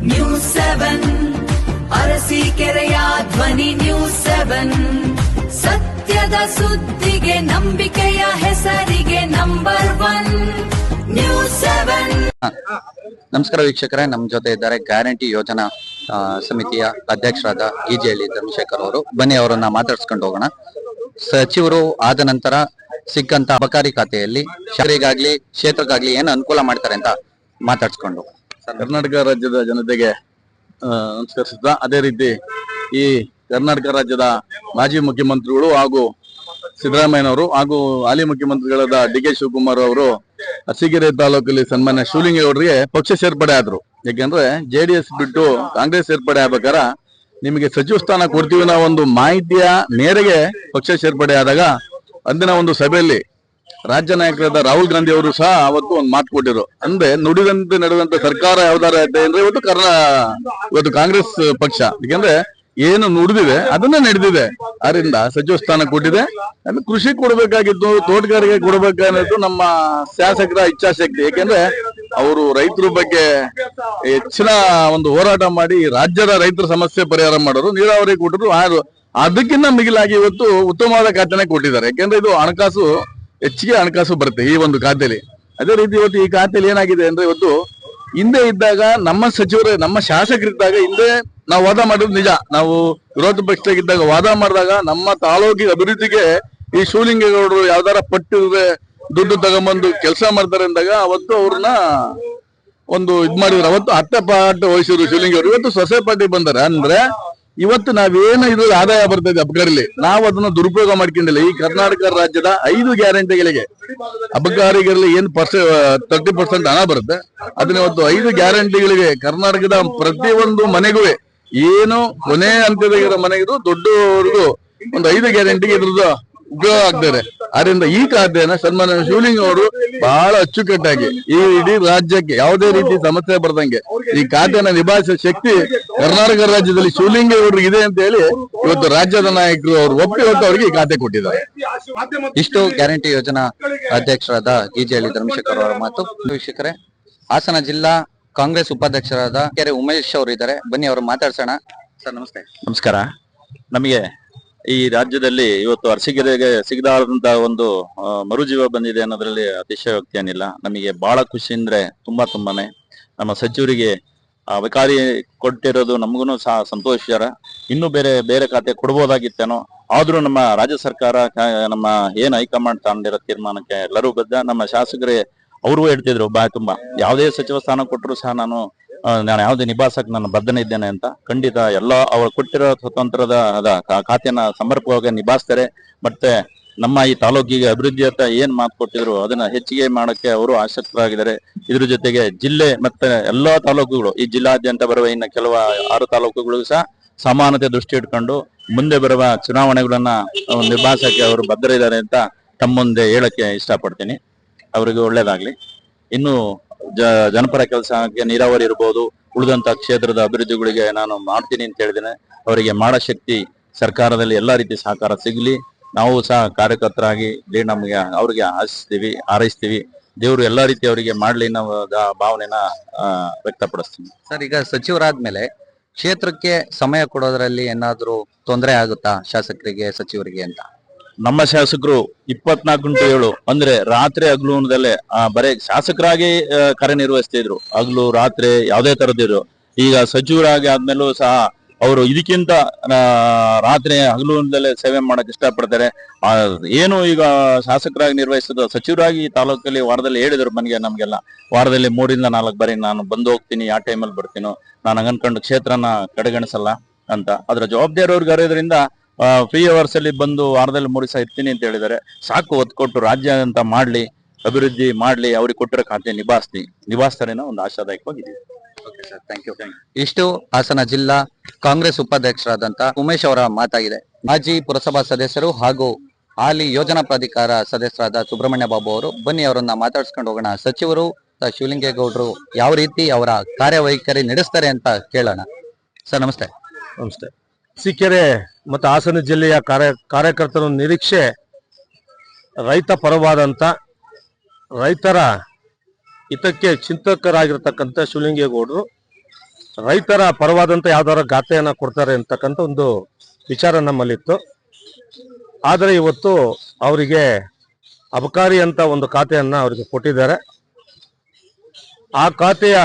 News 7 ಅರಸೀಕೆರೆಯ ಧ್ವನಿ news 7 ಸತ್ಯದ ಸುದ್ದಿಗೆ ನಂಬಿಕೆಯ ಹೆಸರಿಗೆ ನಂಬರ್ 1 ನ್ಯೂಸ್ 7. ನಮಸ್ಕಾರ ವೀಕ್ಷಕರೇ, ನಮ್ಮ ಜೊತೆ ಇದ್ದಾರೆ ಗ್ಯಾರಂಟಿ ಯೋಜನಾ ಸಮಿತಿಯ ಅಧ್ಯಕ್ಷರಾದ ಗಿಜಿಹಳ್ಳಿ ಧರ್ಮಶೇಖರ್ ಅವರು. ಬನ್ನಿ ಅವರನ್ನ ಮಾತಾಡ್ಸ್ಕೊಂಡು ಹೋಗೋಣ. ಸಚಿವರು ಆದ ನಂತರ ಸಿಕ್ಕಂತ ಅಬಕಾರಿ ಖಾತೆಯಲ್ಲಿ ಶಾಲೆಗಾಗ್ಲಿ ಕ್ಷೇತ್ರಕ್ಕಾಗ್ಲಿ ಏನು ಅನುಕೂಲ ಮಾಡ್ತಾರೆ ಅಂತ ಮಾತಾಡ್ಸ್ಕೊಂಡು. ಕರ್ನಾಟಕ ರಾಜ್ಯದ ಜನತೆಗೆ ನಮಸ್ಕರಿಸಿದ. ಅದೇ ರೀತಿ ಈ ಕರ್ನಾಟಕ ರಾಜ್ಯದ ಮಾಜಿ ಮುಖ್ಯಮಂತ್ರಿಗಳು ಹಾಗೂ ಸಿದ್ದರಾಮಯ್ಯನವರು ಹಾಗೂ ಹಾಲಿ ಮುಖ್ಯಮಂತ್ರಿಗಳಾದ ಡಿ.ಕೆ. ಶಿವಕುಮಾರ್ ಅವರು ಅರಸೀಕೆರೆ ತಾಲೂಕಲ್ಲಿ ಸನ್ಮಾನ್ಯ ಶಿವಲಿಂಗೇಗೌಡರಿಗೆ ಪಕ್ಷ ಸೇರ್ಪಡೆ ಆದ್ರು. ಯಾಕೆಂದ್ರೆ JDS ಬಿಟ್ಟು ಕಾಂಗ್ರೆಸ್ ಸೇರ್ಪಡೆ ಆಗ್ಬೇಕಾರ ನಿಮಗೆ ಸಚಿವ ಸ್ಥಾನ ಕೊಡ್ತೀವಿ ಅನ್ನೋ ಒಂದು ಮಾಹಿತಿಯ ಮೇರೆಗೆ ಪಕ್ಷ ಸೇರ್ಪಡೆ ಆದಾಗ ಅಂದಿನ ಒಂದು ಸಭೆಯಲ್ಲಿ ರಾಜ್ಯ ನಾಯಕರಾದ ರಾಹುಲ್ ಗಾಂಧಿ ಅವರು ಸಹ ಅವತ್ತು ಒಂದು ಮಾತು ಕೊಟ್ಟಿರು. ಅಂದ್ರೆ ನುಡಿದಂತೆ ನಡೆದಂತ ಸರ್ಕಾರ ಯಾವ್ದಾರ ಐತೆ ಅಂದ್ರೆ ಇವತ್ತು ಕಾಂಗ್ರೆಸ್ ಪಕ್ಷ, ಯಾಕಂದ್ರೆ ಏನು ನುಡಿದಿದೆ ಅದನ್ನ ನಡೆದಿದೆ. ಅದರಿಂದ ಸಚಿವ ಸ್ಥಾನ ಕೊಟ್ಟಿದೆ. ಕೃಷಿ ಕೊಡ್ಬೇಕಾಗಿತ್ತು, ತೋಟಗಾರಿಕೆ ಕೊಡ್ಬೇಕಾಗಿತ್ತು ನಮ್ಮ ಶಾಸಕರ ಇಚ್ಛಾಶಕ್ತಿ. ಯಾಕೆಂದ್ರೆ ಅವರು ರೈತರ ಬಗ್ಗೆ ಹೆಚ್ಚಿನ ಒಂದು ಹೋರಾಟ ಮಾಡಿ ರಾಜ್ಯದ ರೈತರ ಸಮಸ್ಯೆ ಪರಿಹಾರ ಮಾಡೋರು, ನೀರಾವರಿ ಕೊಟ್ಟರು. ಅದಕ್ಕಿಂತ ಮಿಗಿಲಾಗಿ ಇವತ್ತು ಉತ್ತಮವಾದ ಖಾತೆನೆ ಕೊಟ್ಟಿದ್ದಾರೆ. ಯಾಕೆಂದ್ರೆ ಇದು ಹಣಕಾಸು, ಹೆಚ್ಚಿಗೆ ಹಣಕಾಸು ಬರುತ್ತೆ ಈ ಒಂದು ಖಾತೆಯಲ್ಲಿ. ಅದೇ ರೀತಿ ಇವತ್ತು ಈ ಖಾತೆಯಲ್ಲಿ ಏನಾಗಿದೆ ಅಂದ್ರೆ, ಇವತ್ತು ಹಿಂದೆ ಇದ್ದಾಗ ನಮ್ಮ ಸಚಿವರು ನಮ್ಮ ಶಾಸಕರಿದ್ದಾಗ ಹಿಂದೆ ನಾವು ವಾದ ಮಾಡಿರೋದು ನಿಜ. ನಾವು ವಿರೋಧ ಪಕ್ಷದಾಗಿದ್ದಾಗ ವಾದ ಮಾಡಿದಾಗ ನಮ್ಮ ತಾಲೂಕಿನ ಅಭಿವೃದ್ಧಿಗೆ ಈ ಶಿವಲಿಂಗೇಗೌಡರು ಯಾವ್ದಾರ ಪಟ್ಟು ದುಡ್ಡು ತಗೊಂಬಂದು ಕೆಲಸ ಮಾಡ್ತಾರೆ ಅಂದಾಗ ಅವತ್ತು ಅವ್ರನ್ನ ಒಂದು ಇದ್ ಮಾಡಿದ್ರು. ಅವತ್ತು ಹತ್ತೆ ಪಾಠ ವಹಿಸಿದ್ರು ಶಿವಲಿಂಗೇಗೌಡರು. ಇವತ್ತು ಸೊಸೆ ಪಾರ್ಟಿ ಬಂದಾರೆ. ಅಂದ್ರೆ ಇವತ್ತು ನಾವೇನು ಇದು ಆದಾಯ ಬರ್ತದೆ ಅಬಕಾರಿಲಿ, ನಾವು ಅದನ್ನ ದುರುಪಯೋಗ ಮಾಡ್ಕೊಂಡಿಲ್ಲ. ಈ ಕರ್ನಾಟಕ ರಾಜ್ಯದ 5 ಗ್ಯಾರಂಟಿಗಳಿಗೆ ಅಬಕಾರಿಗಳಲ್ಲಿ ಏನ್ 30% ಹಣ ಬರುತ್ತೆ, ಅದನ್ನ ಇವತ್ತು 5 ಗ್ಯಾರಂಟಿಗಳಿಗೆ ಕರ್ನಾಟಕದ ಪ್ರತಿಯೊಂದು ಮನೆಗೂ ಏನು ಕೊನೆ ಹಂತದ ಮನೆಗೂ ದೊಡ್ಡವರೆಗೂ ಒಂದು 5 ಗ್ಯಾರಂಟಿಗೆ ಇದ್ರದ್ದು ಉಪಯೋಗ ಆಗ್ತಾರೆ. ಆದ್ರಿಂದ ಈ ಖಾತೆಯನ್ನ ಸನ್ಮಾನ್ಯ ಶಿವಲಿಂಗ ಅವರು ಬಹಳ ಅಚ್ಚುಕಟ್ಟಾಗಿ ಈ ಇಡೀ ರಾಜ್ಯಕ್ಕೆ ಯಾವುದೇ ರೀತಿ ಸಮಸ್ಯೆ ಬರ್ದಂಗೆ ಈ ಖಾತೆಯನ್ನ ನಿಭಾಯಿಸುವ ಶಕ್ತಿ ಕರ್ನಾಟಕ ರಾಜ್ಯದಲ್ಲಿ ಶಿವಲಿಂಗೇಗೌಡರಿಗೆ ಇದೆ ಅಂತ ಹೇಳಿ ಇವತ್ತು ರಾಜ್ಯದ ನಾಯಕರು ಅವರು ಒಪ್ಪಿ ಇವತ್ತು ಅವರಿಗೆ ಈ ಖಾತೆ ಕೊಟ್ಟಿದ್ದಾರೆ. ಇಷ್ಟು ಗ್ಯಾರಂಟಿ ಯೋಜನಾ ಅಧ್ಯಕ್ಷರಾದ ಗಿಜಿಹಳ್ಳಿ ಧರ್ಮಶೇಖರ್ ಅವರ ಮಾತು. ವೀಕ್ಷಕರೇ, ಹಾಸನ ಜಿಲ್ಲಾ ಕಾಂಗ್ರೆಸ್ ಉಪಾಧ್ಯಕ್ಷರಾದ ಕೆರೆ ಉಮೇಶ್ ಅವರು ಇದ್ದಾರೆ. ಬನ್ನಿ ಅವರು ಮಾತಾಡ್ಸೋಣ. ಸರ್ ನಮಸ್ತೆ. ನಮಸ್ಕಾರ. ನಮಗೆ ಈ ರಾಜ್ಯದಲ್ಲಿ ಇವತ್ತು ಅರಸೀಕೆರೆಗೆ ಸಿಗದಾದಂತ ಒಂದು ಮರುಜೀವ ಬಂದಿದೆ ಅನ್ನೋದ್ರಲ್ಲಿ ಅತಿಶಯೋಕ್ತಿ ಏನಿಲ್ಲ. ನಮಗೆ ಬಹಳ ಖುಷಿ ಅಂದ್ರೆ ತುಂಬಾನೇ ನಮ್ಮ ಸಚಿವರಿಗೆ ಅಬಕಾರಿ ಕೊಟ್ಟಿರೋದು ನಮಗೂ ಸಹ ಸಂತೋಷಕರ. ಇನ್ನೂ ಬೇರೆ ಖಾತೆ ಕೊಡ್ಬೋದಾಗಿತ್ತೇನೋ, ಆದ್ರೂ ನಮ್ಮ ರಾಜ್ಯ ಸರ್ಕಾರ ನಮ್ಮ ಏನ್ ಹೈಕಮಾಂಡ್ ತಗೊಂಡಿರೋ ತೀರ್ಮಾನಕ್ಕೆ ಎಲ್ಲರೂ ಬದ್ಧ. ನಮ್ಮ ಶಾಸಕರೇ ಅವರು ಹೇಳ್ತಿದ್ರು ಬಾಯ್ ತುಂಬಾ, ಯಾವುದೇ ಸಚಿವ ಸ್ಥಾನ ಕೊಟ್ಟರು ಸಹ ನಾನು ಯಾವುದೇ ನಿಭಾಯಿಸಕ್ ನಾನು ಬದ್ಧನೆ ಇದ್ದೇನೆ ಅಂತ. ಖಂಡಿತ ಎಲ್ಲ ಅವ್ರು ಕೊಟ್ಟಿರೋ ಸ್ವತಂತ್ರದ ಖಾತೆಯನ್ನ ಸಮರ್ಪಕವಾಗಿ ನಿಭಾಯಿಸ್ತಾರೆ. ಮತ್ತೆ ನಮ್ಮ ಈ ತಾಲೂಕಿಗೆ ಅಭಿವೃದ್ಧಿ ಅಂತ ಏನ್ ಮಾತು ಕೊಟ್ಟಿದ್ರು ಅದನ್ನ ಹೆಚ್ಚಿಗೆ ಮಾಡಕ್ಕೆ ಅವರು ಆಸಕ್ತರಾಗಿದ್ದಾರೆ. ಇದ್ರ ಜೊತೆಗೆ ಜಿಲ್ಲೆ ಮತ್ತೆ ಎಲ್ಲಾ ತಾಲೂಕುಗಳು, ಈ ಜಿಲ್ಲಾದ್ಯಂತ ಬರುವ ಇನ್ನು ಕೆಲವು 6 ತಾಲೂಕುಗಳಿಗೂ ಸಹ ಸಮಾನತೆ ದೃಷ್ಟಿ ಇಟ್ಕೊಂಡು ಮುಂದೆ ಬರುವ ಚುನಾವಣೆಗಳನ್ನ ನಿಭಾಯಿಸಕ್ಕೆ ಅವರು ಬದ್ಧರಿದ್ದಾರೆ ಅಂತ ತಮ್ಮ ಮುಂದೆ ಹೇಳಕ್ಕೆ ಇಷ್ಟಪಡ್ತೀನಿ. ಅವರಿಗೆ ಒಳ್ಳೇದಾಗ್ಲಿ. ಇನ್ನು ಜನಪರ ಕೆಲಸಕ್ಕೆ ನೀರಾವರಿ ಇರ್ಬೋದು, ಉಳಿದಂತ ಕ್ಷೇತ್ರದ ಅಭಿವೃದ್ಧಿಗಳಿಗೆ ನಾನು ಮಾಡ್ತೀನಿ ಅಂತ ಹೇಳಿದ್ದೇನೆ. ಅವರಿಗೆ ಮಾಡೋ ಶಕ್ತಿ ಸರ್ಕಾರದಲ್ಲಿ ಎಲ್ಲಾ ರೀತಿ ಸಹಕಾರ ಸಿಗ್ಲಿ. ನಾವು ಸಹ ಕಾರ್ಯಕರ್ತರಾಗಿ ನಮಗೆ ಅವ್ರಿಗೆ ಹಾರೈಸ್ತೀವಿ. ದೇವರು ಎಲ್ಲಾ ರೀತಿ ಅವರಿಗೆ ಮಾಡ್ಲಿ ಅನ್ನೋ ಭಾವನೆನ ವ್ಯಕ್ತಪಡಿಸ್ತೀನಿ. ಸರ್, ಈಗ ಸಚಿವರಾದ್ಮೇಲೆ ಕ್ಷೇತ್ರಕ್ಕೆ ಸಮಯ ಕೊಡೋದ್ರಲ್ಲಿ ಏನಾದ್ರೂ ತೊಂದರೆ ಆಗುತ್ತಾ ಶಾಸಕರಿಗೆ, ಸಚಿವರಿಗೆ ಅಂತ? ನಮ್ಮ ಶಾಸಕರು 24x7 ಅಂದ್ರೆ ರಾತ್ರಿ ಹಗಲು ಅನ್ನದಲ್ಲೇ ಬರೇ ಶಾಸಕರಾಗಿ ಕಾರ್ಯನಿರ್ವಹಿಸ್ತಿದ್ರು. ಹಗಲು ರಾತ್ರಿ ಯಾವುದೇ ತರದಿದ್ರು. ಈಗ ಸಚಿವರಾಗಿ ಆದ್ಮೇಲೂ ಸಹ ಅವರು ಇದಕ್ಕಿಂತ ರಾತ್ರಿ ಹಗಲು ಅನ್ನದಲ್ಲೇ ಸೇವೆ ಮಾಡಕ್ ಇಷ್ಟಪಡ್ತಾರೆ. ಏನು ಈಗ ಶಾಸಕರಾಗಿ ನಿರ್ವಹಿಸಿದ ಸಚಿವರಾಗಿ ತಾಲೂಕಲ್ಲಿ ವಾರದಲ್ಲಿ ಹೇಳಿದ್ರು ನಮ್ಗೆಲ್ಲ ವಾರದಲ್ಲಿ 3 ಇಂದ 4 ಬಾರಿ ನಾನು ಬಂದು ಹೋಗ್ತೀನಿ, ಯಾವ ಟೈಮಲ್ಲಿ ಬರ್ತೀನೋ, ನಾನು ಅನ್ಕೊಂಡು ಕ್ಷೇತ್ರನ ಕಡೆಗಣಿಸಲ್ಲ ಅಂತ. ಅದ್ರ ಜವಾಬ್ದಾರಿ ಅವ್ರಿಗೆ ಅರಿಯೋದ್ರಿಂದ ಫ್ರೀ ಅವರ್ಸ್ ಅಲ್ಲಿ ಬಂದು ವಾರದಲ್ಲಿ 3 ದಿವಸ ಇರ್ತೀನಿ ಅಂತ ಹೇಳಿದ್ದಾರೆ. ಸಾಕು, ಒತ್ತು ಕೊಟ್ಟು ರಾಜ್ಯ ಅಂತ ಮಾಡ್ಲಿ, ಅಭಿವೃದ್ಧಿ ಮಾಡ್ಲಿ, ಅವ್ರಿಗೆ ಕೊಟ್ಟಿರೋ ಖಾತೆ ನಿಭಾಯಿಸ್ತಾರೆ ಅನ್ನೋ ಒಂದು ಆಶಾದಾಯಕವಾಗಿದೆ. Thank you. ಇಷ್ಟು ಹಾಸನ ಜಿಲ್ಲಾ ಕಾಂಗ್ರೆಸ್ ಉಪಾಧ್ಯಕ್ಷರಾದಂತ ಉಮೇಶ್ ಅವರ ಮಾತಾಗಿದೆ. ಮಾಜಿ ಪುರಸಭಾ ಸದಸ್ಯರು ಹಾಗೂ ಹಾಲಿ ಯೋಜನಾ ಪ್ರಾಧಿಕಾರ ಸದಸ್ಯರಾದ ಸುಬ್ರಹ್ಮಣ್ಯ ಬಾಬು ಅವರು. ಬನ್ನಿ ಅವರನ್ನ ಮಾತಾಡ್ಸ್ಕೊಂಡು ಹೋಗೋಣ. ಸಚಿವರು ಶಿವಲಿಂಗೇಗೌಡರು ಯಾವ ರೀತಿ ಅವರ ಕಾರ್ಯವೈಖರಿ ನಡೆಸ್ತಾರೆ ಅಂತ ಕೇಳೋಣ. ಸರ್ ನಮಸ್ತೆ. ನಮಸ್ತೆ. ಅರಸೀಕೆರೆ ಮತ್ತು ಹಾಸನ ಜಿಲ್ಲೆಯ ಕಾರ್ಯಕರ್ತರ ನಿರೀಕ್ಷೆ ರೈತ ಪರವಾದಂಥ, ರೈತರ ಹಿತಕ್ಕೆ ಚಿಂತಕರಾಗಿರ್ತಕ್ಕಂಥ ಶಿವಲಿಂಗೇಗೌಡರು ರೈತರ ಪರವಾದಂತ ಯಾವ್ದಾರ ಗಾತೆಯನ್ನ ಕೊಡ್ತಾರೆ ಅಂತಕ್ಕಂಥ ಒಂದು ವಿಚಾರ ನಮ್ಮಲ್ಲಿತ್ತು. ಆದರೆ ಇವತ್ತು ಅವರಿಗೆ ಅಬಕಾರಿ ಅಂತ ಒಂದು ಖಾತೆಯನ್ನ ಅವರಿಗೆ ಕೊಟ್ಟಿದ್ದಾರೆ. ಆ ಖಾತೆಯ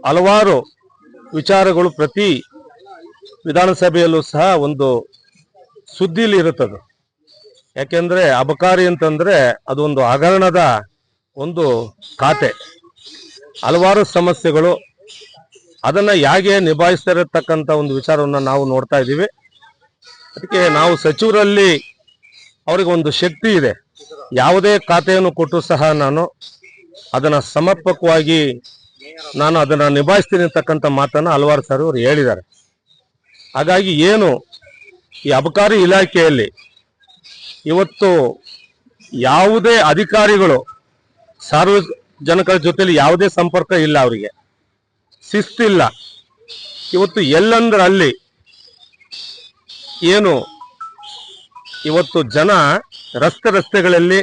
ಹಲವಾರು ವಿಚಾರಗಳು ಪ್ರತಿ ವಿಧಾನಸಭೆಯಲ್ಲೂ ಸಹ ಒಂದು ಸುದ್ದಿಲಿ ಇರುತ್ತದೆ. ಯಾಕೆಂದ್ರೆ ಅಬಕಾರಿ ಅಂತಂದ್ರೆ ಅದೊಂದು ಹಗರಣದ ಒಂದು ಖಾತೆ, ಹಲವಾರು ಸಮಸ್ಯೆಗಳು, ಅದನ್ನ ಹೇಗೆ ನಿಭಾಯಿಸ್ತಾ ಇರತಕ್ಕಂತ ಒಂದು ವಿಚಾರವನ್ನ ನಾವು ನೋಡ್ತಾ ಇದ್ದೀವಿ. ಅದಕ್ಕೆ ನಾವು ಸಚಿವರಲ್ಲಿ ಅವ್ರಿಗೆ ಒಂದು ಶಕ್ತಿ ಇದೆ. ಯಾವುದೇ ಖಾತೆಯನ್ನು ಕೊಟ್ಟು ಸಹ ನಾನು ಅದನ್ನ ಸಮರ್ಪಕವಾಗಿ ನಾನು ಅದನ್ನ ನಿಭಾಯಿಸ್ತೀನಿ ಅಂತಕ್ಕಂಥ ಮಾತನ್ನ ಹಲವಾರು ಸಾರಿ ಅವರು ಹೇಳಿದ್ದಾರೆ. ಹಾಗಾಗಿ ಏನು ಈ ಅಬಕಾರಿ ಇಲಾಖೆಯಲ್ಲಿ ಇವತ್ತು ಯಾವುದೇ ಅಧಿಕಾರಿಗಳು ಸಾರ್ವಜನಿಕರ ಜೊತೆಲಿ ಯಾವುದೇ ಸಂಪರ್ಕ ಇಲ್ಲ, ಅವರಿಗೆ ಶಿಸ್ತಿಲ್ಲ. ಇವತ್ತು ಎಲ್ಲಂದ್ರೆ ಅಲ್ಲಿ ಏನು ಇವತ್ತು ಜನ ರಸ್ತೆಗಳಲ್ಲಿ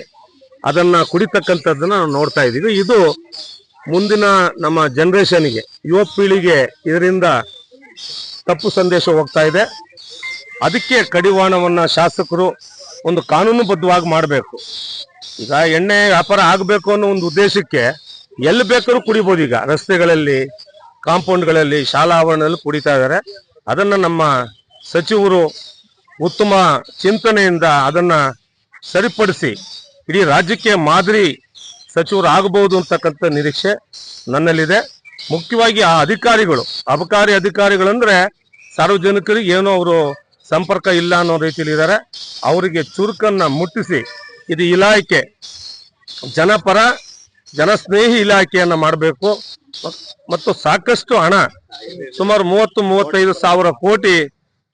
ಅದನ್ನ ಕುಡಿತಕ್ಕಂಥದ್ದನ್ನ ನಾವು ನೋಡ್ತಾ ಇದ್ದೀವಿ. ಇದು ಮುಂದಿನ ನಮ್ಮ ಜನರೇಷನ್ಗೆ, ಯುವ ಪೀಳಿಗೆ ಇದರಿಂದ ತಪ್ಪು ಸಂದೇಶ ಹೋಗ್ತಾ ಇದೆ. ಅದಕ್ಕೆ ಕಡಿವಾಣವನ್ನ ಶಾಸಕರು ಒಂದು ಕಾನೂನುಬದ್ಧವಾಗಿ ಮಾಡಬೇಕು. ಈಗ ಎಣ್ಣೆ ವ್ಯಾಪಾರ ಆಗಬೇಕು ಅನ್ನೋ ಒಂದು ಉದ್ದೇಶಕ್ಕೆ ಎಲ್ಲಿ ಬೇಕಾದ್ರೂ ಕುಡಿಬಹುದು. ಈಗ ರಸ್ತೆಗಳಲ್ಲಿ, ಕಾಂಪೌಂಡ್ಗಳಲ್ಲಿ, ಶಾಲಾ ಆವರಣದಲ್ಲಿ ಕುಡಿತಾ ಇದ್ದಾರೆ. ಅದನ್ನ ನಮ್ಮ ಸಚಿವರು ಉತ್ತಮ ಚಿಂತನೆಯಿಂದ ಅದನ್ನ ಸರಿಪಡಿಸಿ ಇಡೀ ರಾಜ್ಯಕ್ಕೆ ಮಾದರಿ ಸಚಿವರು ಆಗಬಹುದು ಅಂತಕ್ಕಂಥ ನಿರೀಕ್ಷೆ ನನ್ನಲ್ಲಿದೆ. ಮುಖ್ಯವಾಗಿ ಆ ಅಧಿಕಾರಿಗಳು, ಅಬಕಾರಿ ಅಧಿಕಾರಿಗಳಂದ್ರೆ ಸಾರ್ವಜನಿಕರಿಗೆ ಏನೋ ಅವರು ಸಂಪರ್ಕ ಇಲ್ಲ ಅನ್ನೋ ರೀತಿಯಲ್ಲಿ ಇದ್ದಾರೆ. ಅವರಿಗೆ ಚುರುಕನ್ನ ಮುಟ್ಟಿಸಿ ಇದು ಇಲಾಖೆ ಜನಪರ ಜನಸ್ನೇಹಿ ಇಲಾಖೆಯನ್ನ ಮಾಡಬೇಕು. ಮತ್ತು ಸಾಕಷ್ಟು ಹಣ, ಸುಮಾರು 30-35 ಸಾವಿರ ಕೋಟಿ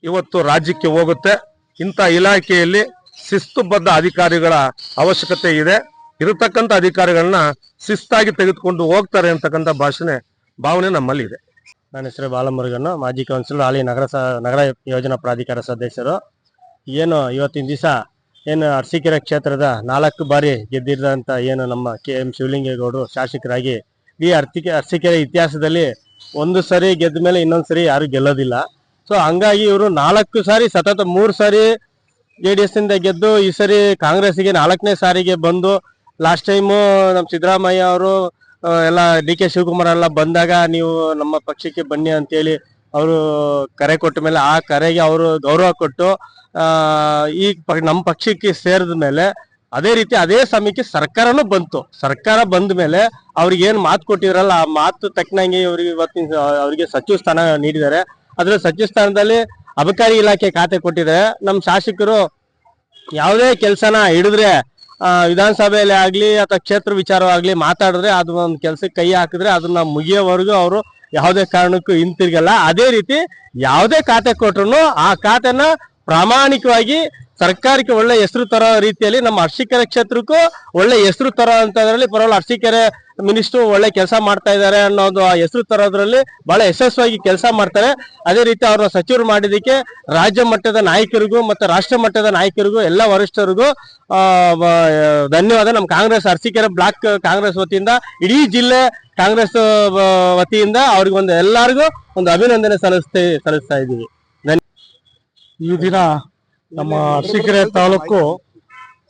ಇವತ್ತು ರಾಜ್ಯಕ್ಕೆ ಹೋಗುತ್ತೆ. ಇಂಥ ಇಲಾಖೆಯಲ್ಲಿ ಶಿಸ್ತುಬದ್ಧ ಅಧಿಕಾರಿಗಳ ಅವಶ್ಯಕತೆ ಇದೆ. ಇರತಕ್ಕಂಥ ಅಧಿಕಾರಿಗಳನ್ನ ಶಿಸ್ತಾಗಿ ತೆಗೆದುಕೊಂಡು ಹೋಗ್ತಾರೆ ಅಂತಕ್ಕಂಥ ಭಾವನೆ ನಮ್ಮಲ್ಲಿ ಇದೆ. ನನ್ನ ಹೆಸರು ಬಾಲಮುರುಗನ್, ಮಾಜಿ ಕೌನ್ಸಿಲರ್, ಹಾಲಿ ನಗರ ಯೋಜನಾ ಪ್ರಾಧಿಕಾರ ಸದಸ್ಯರು. ಏನು ಇವತ್ತಿನ ದಿವಸ ಏನು ಅರಸೀಕೆರೆ ಕ್ಷೇತ್ರದ 4 ಬಾರಿ ಗೆದ್ದಿರೋಂಥ ಏನು ನಮ್ಮ KM ಶಿವಲಿಂಗೇಗೌಡರು ಶಾಸಕರಾಗಿ ಈ ಅರಸೀಕೆರೆ ಇತಿಹಾಸದಲ್ಲಿ ಒಂದು ಸರಿ ಗೆದ್ದ ಮೇಲೆ ಇನ್ನೊಂದು ಸರಿ ಯಾರು ಗೆಲ್ಲೋದಿಲ್ಲ. ಸೊ ಹಂಗಾಗಿ ಇವರು 4 ಸಾರಿ ಸತತ 3 ಸಾರಿ JDS ಇಂದ ಗೆದ್ದು ಈ ಸರಿ ಕಾಂಗ್ರೆಸ್ಗೆ 4ನೇ ಸಾರಿಗೆ ಬಂದು, ಲಾಸ್ಟ್ ಟೈಮು ನಮ್ಮ ಸಿದ್ದರಾಮಯ್ಯ ಅವರು ಎಲ್ಲ DK ಶಿವಕುಮಾರ್ ಎಲ್ಲ ಬಂದಾಗ ನೀವು ನಮ್ಮ ಪಕ್ಷಕ್ಕೆ ಬನ್ನಿ ಅಂತೇಳಿ ಅವರು ಕರೆ ಕೊಟ್ಟ ಮೇಲೆ ಆ ಕರೆಗೆ ಅವರು ಗೌರವ ಕೊಟ್ಟು ಈ ನಮ್ಮ ಪಕ್ಷಕ್ಕೆ ಸೇರಿದ ಮೇಲೆ ಅದೇ ರೀತಿ ಅದೇ ಸಮಯಕ್ಕೆ ಸರ್ಕಾರನೂ ಬಂತು. ಸರ್ಕಾರ ಬಂದ ಮೇಲೆ ಅವ್ರಿಗೆ ಏನ್ ಮಾತು ಕೊಟ್ಟಿದ್ರಲ್ಲ ಆ ಮಾತು ತಕ್ಕನಂಗೆ ಇವ್ರಿಗೆ ಇವತ್ತಿನ ಅವರಿಗೆ ಸಚಿವ ಸ್ಥಾನ ನೀಡಿದ್ದಾರೆ. ಅದ್ರ ಸಚಿವ ಸ್ಥಾನದಲ್ಲಿ ಅಬಕಾರಿ ಇಲಾಖೆ ಖಾತೆ ಕೊಟ್ಟಿದ್ದಾರೆ. ನಮ್ಮ ಶಾಸಕರು ಯಾವುದೇ ಕೆಲಸನ ಹಿಡಿದ್ರೆ ವಿಧಾನಸಭೆಯಲ್ಲಿ ಆಗ್ಲಿ ಅಥವಾ ಕ್ಷೇತ್ರ ವಿಚಾರವಾಗ್ಲಿ ಮಾತಾಡಿದ್ರೆ ಅದು ಒಂದು ಕೆಲ್ಸಕ್ಕೆ ಕೈ ಹಾಕಿದ್ರೆ ಅದನ್ನ ಮುಗಿಯೋವರೆಗೂ ಅವರು ಯಾವುದೇ ಕಾರಣಕ್ಕೂ ಹಿಂತಿರ್ಗಲ್ಲ. ಅದೇ ರೀತಿ ಯಾವುದೇ ಖಾತೆ ಕೊಟ್ರು ಆ ಖಾತೆನ ಪ್ರಾಮಾಣಿಕವಾಗಿ ಸರ್ಕಾರಕ್ಕೆ ಒಳ್ಳೆ ಹೆಸರು ತರೋ ರೀತಿಯಲ್ಲಿ ನಮ್ಮ ಅರಸೀಕೆರೆ ಕ್ಷೇತ್ರಕ್ಕೂ ಒಳ್ಳೆ ಹೆಸರು ತರೋ ಅಂತದ್ರಲ್ಲಿ ಪರವಾಗಿಲ್ಲ, ಅರಸೀಕೆರೆ ಮಿನಿಸ್ಟ್ರು ಒಳ್ಳೆ ಕೆಲಸ ಮಾಡ್ತಾ ಇದ್ದಾರೆ ಅನ್ನೋದು ಆ ಹೆಸರು ತರೋದ್ರಲ್ಲಿ ಬಹಳ ಯಶಸ್ವಿಯಾಗಿ ಕೆಲಸ ಮಾಡ್ತಾರೆ. ಅದೇ ರೀತಿ ಅವ್ರನ್ನ ಸಚಿವರು ಮಾಡಿದಕ್ಕೆ ರಾಜ್ಯ ಮಟ್ಟದ ನಾಯಕರಿಗೂ ಮತ್ತೆ ರಾಷ್ಟ್ರ ಮಟ್ಟದ ನಾಯಕರಿಗೂ ಎಲ್ಲ ವರಿಷ್ಠರಿಗೂ ಧನ್ಯವಾದ. ನಮ್ಮ ಕಾಂಗ್ರೆಸ್ ಅರಸೀಕೆರೆ ಬ್ಲಾಕ್ ಕಾಂಗ್ರೆಸ್ ವತಿಯಿಂದ, ಇಡೀ ಜಿಲ್ಲೆ ಕಾಂಗ್ರೆಸ್ ವತಿಯಿಂದ ಅವ್ರಿಗೆ ಎಲ್ಲರಿಗೂ ಒಂದು ಅಭಿನಂದನೆ ಸಲ್ಲಿಸ್ತಾ ಇದ್ದೀವಿ. ಈ ದಿನ ನಮ್ಮ ಅರಸೀಕೆರೆ ತಾಲೂಕು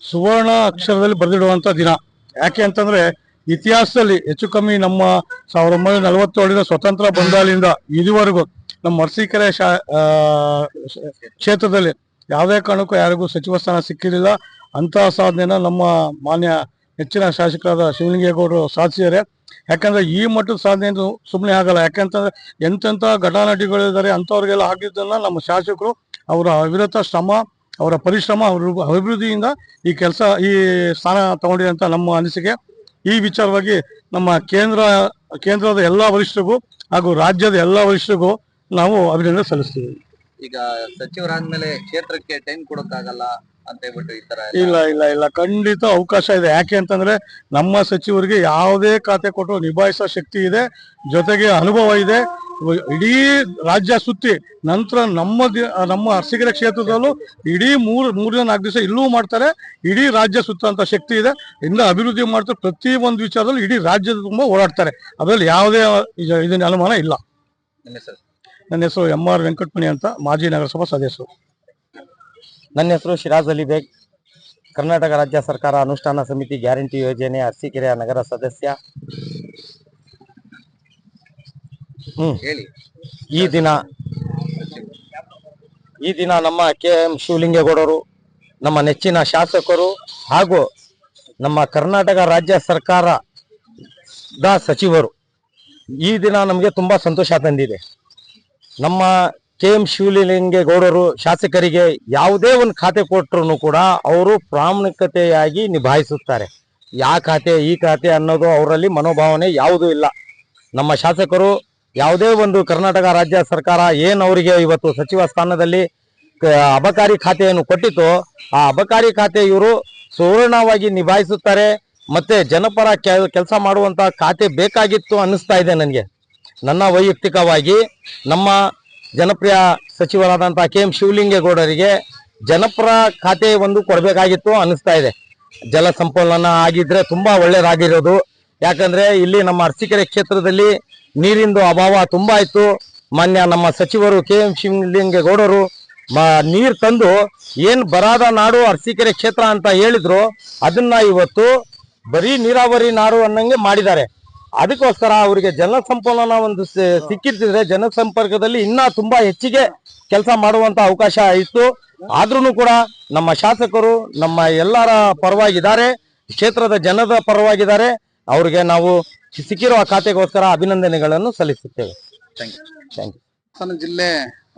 ಸುವರ್ಣ ಅಕ್ಷರದಲ್ಲಿ ಬರೆದಿಡುವಂತ ದಿನ. ಯಾಕೆ ಅಂತಂದ್ರೆ ಇತಿಹಾಸದಲ್ಲಿ ಹೆಚ್ಚು ಕಮ್ಮಿ ನಮ್ಮ 1947 ಸ್ವತಂತ್ರ ಬಂದಾಲಿಂದ ಇದುವರೆಗೂ ನಮ್ಮ ಅರಸೀಕೆರೆ ಕ್ಷೇತ್ರದಲ್ಲಿ ಯಾವುದೇ ಕಾರಣಕ್ಕೂ ಯಾರಿಗೂ ಸಚಿವ ಸ್ಥಾನ ಸಿಕ್ಕಿರಲಿಲ್ಲ. ಅಂತಹ ಸಾಧನೆನ ನಮ್ಮ ಮಾನ್ಯ ಹೆಚ್ಚಿನ ಶಾಸಕರಾದ ಶಿವಲಿಂಗೇಗೌಡರು ಸಾಧಿಸಿದ್ದಾರೆ. ಯಾಕಂದ್ರೆ ಈ ಮಟ್ಟದ ಸಾಧನೆ ಸುಮ್ಮನೆ ಆಗಲ್ಲ. ಯಾಕಂತಂದ್ರೆ ಎಂತೆಂಥ ಘಟಾನುಘಟಿಗಳಿದ್ದಾರೆ ಅಂಥವ್ರಿಗೆಲ್ಲ ಆಗಿದ್ದನ್ನ ನಮ್ಮ ಶಾಸಕರು ಅವರ ಅವಿರತ ಶ್ರಮ, ಅವರ ಪರಿಶ್ರಮ, ಅವರ ಅಭಿವೃದ್ಧಿಯಿಂದ ಈ ಸ್ಥಾನ ತಗೊಂಡಿದೆ ಅಂತ ನಮ್ಮ ಅನಿಸಿಕೆ. ಈ ವಿಚಾರವಾಗಿ ನಮ್ಮ ಕೇಂದ್ರದ ಎಲ್ಲಾ ವರಿಷ್ಠರಿಗೂ ಹಾಗೂ ರಾಜ್ಯದ ಎಲ್ಲಾ ವರಿಷ್ಠರಿಗೂ ನಾವು ಅಭಿನಂದನೆ ಸಲ್ಲಿಸ್ತೀವಿ. ಈಗ ಸಚಿವರಾದ್ಮೇಲೆ ಕ್ಷೇತ್ರಕ್ಕೆ ಟೈಮ್ ಕೊಡೋಕ್ಕಾಗಲ್ಲ ಅಂತ ಹೇಳ್ಬಿಟ್ಟು ಈ ತರ ಇಲ್ಲ ಖಂಡಿತ ಅವಕಾಶ ಇದೆ. ಯಾಕೆ ಅಂತಂದ್ರೆ ನಮ್ಮ ಸಚಿವರಿಗೆ ಯಾವುದೇ ಖಾತೆ ಕೊಟ್ಟರು ನಿಭಾಯಿಸೋ ಶಕ್ತಿ ಇದೆ, ಜೊತೆಗೆ ಅನುಭವ ಇದೆ. ಇಡೀ ರಾಜ್ಯ ಸುತ್ತಿ ನಂತರ ನಮ್ಮ ಅರಸೀಕೆರೆ ಕ್ಷೇತ್ರದಲ್ಲೂ ಇಡೀ ಮೂರರಿಂದ 4 ದಿವಸ ಇಲ್ಲೂ ಮಾಡ್ತಾರೆ. ಇಡೀ ರಾಜ್ಯ ಸುತ್ತಂತ ಶಕ್ತಿ ಇದೆ. ಇನ್ನು ಅಭಿವೃದ್ಧಿ ಮಾಡ್ತಾರೆ. ಪ್ರತಿ ಒಂದು ವಿಚಾರದಲ್ಲಿ ಇಡೀ ರಾಜ್ಯದ ತುಂಬಾ ಓಡಾಡ್ತಾರೆ. ಅದರಲ್ಲಿ ಯಾವುದೇ ಇದನ್ನ ಅನುಮಾನ ಇಲ್ಲ. ನನ್ನ ಹೆಸರು MR ವೆಂಕಟಮಣಿ ಅಂತ, ಮಾಜಿ ನಗರಸಭಾ ಸದಸ್ಯರು. ನನ್ನ ಹೆಸರು ಶಿರಾಜ್ ಅಲಿ ಬೇಗ್, ಕರ್ನಾಟಕ ರಾಜ್ಯ ಸರ್ಕಾರ ಅನುಷ್ಠಾನ ಸಮಿತಿ ಗ್ಯಾರಂಟಿ ಯೋಜನೆ ಅರಸೀಕೆರೆಯ ನಗರ ಸದಸ್ಯ. ಹೇಳಿ. ಈ ದಿನ ನಮ್ಮ KM ಶಿವಲಿಂಗೇಗೌಡರು, ನಮ್ಮ ನೆಚ್ಚಿನ ಶಾಸಕರು ಹಾಗೂ ನಮ್ಮ ಕರ್ನಾಟಕ ರಾಜ್ಯ ಸರ್ಕಾರದ ಸಚಿವರು, ಈ ದಿನ ನಮಗೆ ತುಂಬಾ ಸಂತೋಷ ತಂದಿದೆ. ನಮ್ಮ KM ಶಿವಲಿಂಗೇಗೌಡರು ಶಾಸಕರಿಗೆ ಯಾವುದೇ ಒಂದು ಖಾತೆ ಕೊಟ್ಟರು ಕೂಡ ಅವರು ಪ್ರಾಮಾಣಿಕತೆಯಾಗಿ ನಿಭಾಯಿಸುತ್ತಾರೆ. ಈ ಖಾತೆ ಅನ್ನೋದು ಅವರಲ್ಲಿ ಮನೋಭಾವನೆ ಯಾವುದೂ ಇಲ್ಲ. ನಮ್ಮ ಶಾಸಕರು ಯಾವುದೇ ಒಂದು ಕರ್ನಾಟಕ ರಾಜ್ಯ ಸರ್ಕಾರ ಏನು ಅವರಿಗೆ ಇವತ್ತು ಸಚಿವ ಸ್ಥಾನದಲ್ಲಿ ಅಬಕಾರಿ ಖಾತೆಯನ್ನು ಕೊಟ್ಟಿತ್ತು, ಆ ಅಬಕಾರಿ ಖಾತೆ ಇವರು ಸುವರ್ಣವಾಗಿ ನಿಭಾಯಿಸುತ್ತಾರೆ. ಮತ್ತೆ ಜನಪರ ಕೆಲಸ ಮಾಡುವಂತ ಖಾತೆ ಬೇಕಾಗಿತ್ತು ಅನ್ನಿಸ್ತಾ ಇದೆ ನನಗೆ. ನನ್ನ ವೈಯಕ್ತಿಕವಾಗಿ ನಮ್ಮ ಜನಪ್ರಿಯ ಸಚಿವರಾದಂಥ KM ಶಿವಲಿಂಗೇಗೌಡರಿಗೆ ಜನಪರ ಖಾತೆ ಒಂದು ಕೊಡಬೇಕಾಗಿತ್ತು ಅನ್ನಿಸ್ತಾ ಇದೆ. ಜಲ ಸಂಪನ್ಮೂಲ ಆಗಿದ್ರೆ ತುಂಬಾ ಒಳ್ಳೇದಾಗಿರೋದು. ಯಾಕಂದ್ರೆ ಇಲ್ಲಿ ನಮ್ಮ ಅರಸೀಕೆರೆ ಕ್ಷೇತ್ರದಲ್ಲಿ ನೀರಿಂದು ಅಭಾವ ತುಂಬಾ ಇತ್ತು. ಮಾನ್ಯ ನಮ್ಮ ಸಚಿವರು KM ಶಿವಲಿಂಗೇಗೌಡರು ನೀರ್ ತಂದು ಏನ್ ಬರಾದ ನಾಡು ಅರಸೀಕೆರೆ ಕ್ಷೇತ್ರ ಅಂತ ಹೇಳಿದ್ರು, ಅದನ್ನ ಇವತ್ತು ಬರೀ ನೀರಾವರಿ ನಾಡು ಅನ್ನಂಗೆ ಮಾಡಿದ್ದಾರೆ. ಅದಕ್ಕೋಸ್ಕರ ಅವರಿಗೆ ಜಲ ಸಂಪನ್ಮೂಲ ಒಂದು ಸಿಕ್ಕಿರ್ತಿದ್ರೆ ಜನಸಂಪರ್ಕದಲ್ಲಿ ಇನ್ನ ತುಂಬಾ ಹೆಚ್ಚಿಗೆ ಕೆಲಸ ಮಾಡುವಂತ ಅವಕಾಶ ಇತ್ತು. ಆದ್ರೂ ಕೂಡ ನಮ್ಮ ಶಾಸಕರು ನಮ್ಮ ಎಲ್ಲರ ಪರವಾಗಿದ್ದಾರೆ, ಕ್ಷೇತ್ರದ ಜನದ ಪರವಾಗಿದ್ದಾರೆ. ಅವ್ರಿಗೆ ನಾವು ಸಿಕ್ಕಿರುವ ಖಾತೆಗೋಸ್ಕರ ಅಭಿನಂದನೆಗಳನ್ನು ಸಲ್ಲಿಸುತ್ತೇವೆ. Thank you. ಹಾಸನ ಜಿಲ್ಲೆ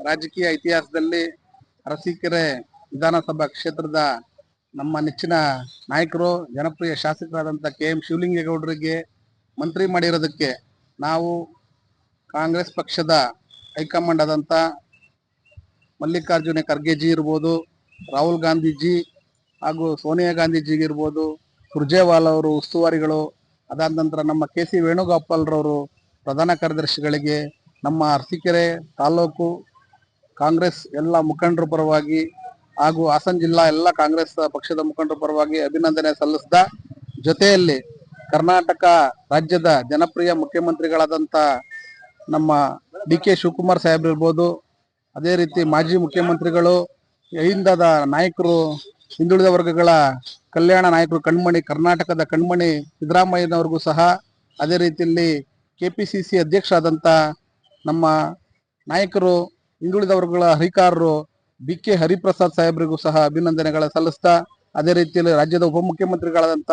ರಾಜಕೀಯ ಇತಿಹಾಸದಲ್ಲಿ ಅರಸೀಕೆರೆ ವಿಧಾನಸಭಾ ಕ್ಷೇತ್ರದ ನಮ್ಮ ನೆಚ್ಚಿನ ನಾಯಕರು, ಜನಪ್ರಿಯ ಶಾಸಕರಾದಂಥ KM ಶಿವಲಿಂಗೇಗೌಡರಿಗೆ ಮಂತ್ರಿ ಮಾಡಿರೋದಕ್ಕೆ ನಾವು ಕಾಂಗ್ರೆಸ್ ಪಕ್ಷದ ಹೈಕಮಾಂಡ್ ಆದಂಥ ಮಲ್ಲಿಕಾರ್ಜುನ ಖರ್ಗೆಜಿ ಇರ್ಬೋದು, ರಾಹುಲ್ ಗಾಂಧೀಜಿ ಹಾಗೂ ಸೋನಿಯಾ ಗಾಂಧೀಜಿ ಇರ್ಬೋದು, ಸುರ್ಜೇವಾಲಾ ಅವರು ಉಸ್ತುವಾರಿಗಳು, ಅದಾದ ನಂತರ ನಮ್ಮ KC ವೇಣುಗೋಪಾಲ್ರವರು ಪ್ರಧಾನ ಕಾರ್ಯದರ್ಶಿಗಳಿಗೆ, ನಮ್ಮ ಅರಸೀಕೆರೆ ತಾಲೂಕು ಕಾಂಗ್ರೆಸ್ ಎಲ್ಲ ಮುಖಂಡರ ಪರವಾಗಿ ಹಾಗೂ ಹಾಸನ ಜಿಲ್ಲಾ ಎಲ್ಲ ಕಾಂಗ್ರೆಸ್ ಪಕ್ಷದ ಮುಖಂಡರ ಪರವಾಗಿ ಅಭಿನಂದನೆ ಸಲ್ಲಿಸಿದ ಜೊತೆಯಲ್ಲಿ ಕರ್ನಾಟಕ ರಾಜ್ಯದ ಜನಪ್ರಿಯ ಮುಖ್ಯಮಂತ್ರಿಗಳಾದಂಥ ನಮ್ಮ DK ಶಿವಕುಮಾರ್ ಸಾಹೇಬ್ರು ಇರ್ಬೋದು, ಅದೇ ರೀತಿ ಮಾಜಿ ಮುಖ್ಯಮಂತ್ರಿಗಳು, ಹಿಂದದ ನಾಯಕರು, ಹಿಂದುಳಿದ ವರ್ಗಗಳ ಕಲ್ಯಾಣ ನಾಯಕರು, ಕಣ್ಮಣಿ ಕರ್ನಾಟಕದ ಕಣ್ಮಣಿ ಸಿದ್ದರಾಮಯ್ಯನವ್ರಿಗೂ ಸಹ, ಅದೇ ರೀತಿಯಲ್ಲಿ KPCC ಅಧ್ಯಕ್ಷರಾದಂಥ ನಮ್ಮ ನಾಯಕರು, ಹಿಂದುಳಿದ ವರ್ಗಗಳ ಅಧಿಕಾರರು BK ಹರಿಪ್ರಸಾದ್ ಸಾಹೇಬ್ರಿಗೂ ಸಹ ಅಭಿನಂದನೆಗಳ ಸಲ್ಲಿಸ್ತಾ, ಅದೇ ರೀತಿಯಲ್ಲಿ ರಾಜ್ಯದ ಉಪಮುಖ್ಯಮಂತ್ರಿಗಳಾದಂಥ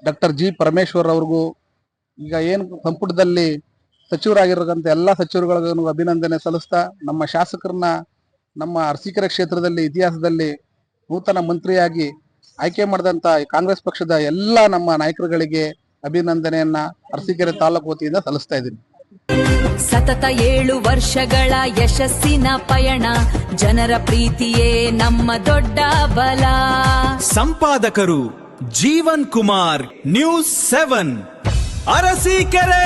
ಡಾಕ್ಟರ್ G ಪರಮೇಶ್ವರ್ ಅವ್ರಿಗೂ, ಈಗ ಏನು ಸಂಪುಟದಲ್ಲಿ ಸಚಿವರಾಗಿರೋಂಥ ಎಲ್ಲ ಸಚಿವರುಗಳಿಗೂ ಅಭಿನಂದನೆ ಸಲ್ಲಿಸ್ತಾ, ನಮ್ಮ ಶಾಸಕರನ್ನ ನಮ್ಮ ಅರಸೀಕೆರೆ ಕ್ಷೇತ್ರದಲ್ಲಿ ಇತಿಹಾಸದಲ್ಲಿ ನೂತನ ಮಂತ್ರಿಯಾಗಿ ಆಯ್ಕೆ ಮಾಡಿದಂಥ ಕಾಂಗ್ರೆಸ್ ಪಕ್ಷದ ಎಲ್ಲ ನಮ್ಮ ನಾಯಕರುಗಳಿಗೆ ಅಭಿನಂದನೆಯನ್ನ ಅರಸೀಕೆರೆ ತಾಲೂಕು ವತಿಯಿಂದ ಸಲ್ಲಿಸ್ತಾ ಇದ್ದೀನಿ. ಸತತ 7 ವರ್ಷಗಳ ಯಶಸ್ಸಿನ ಪಯಣ, ಜನರ ಪ್ರೀತಿಯೇ ನಮ್ಮ ದೊಡ್ಡ ಬಲ. ಸಂಪಾದಕರು ಜೀವನ್ ಕುಮಾರ್, ನ್ಯೂಸ್ 7 ಅರಸೀಕೆರೆ.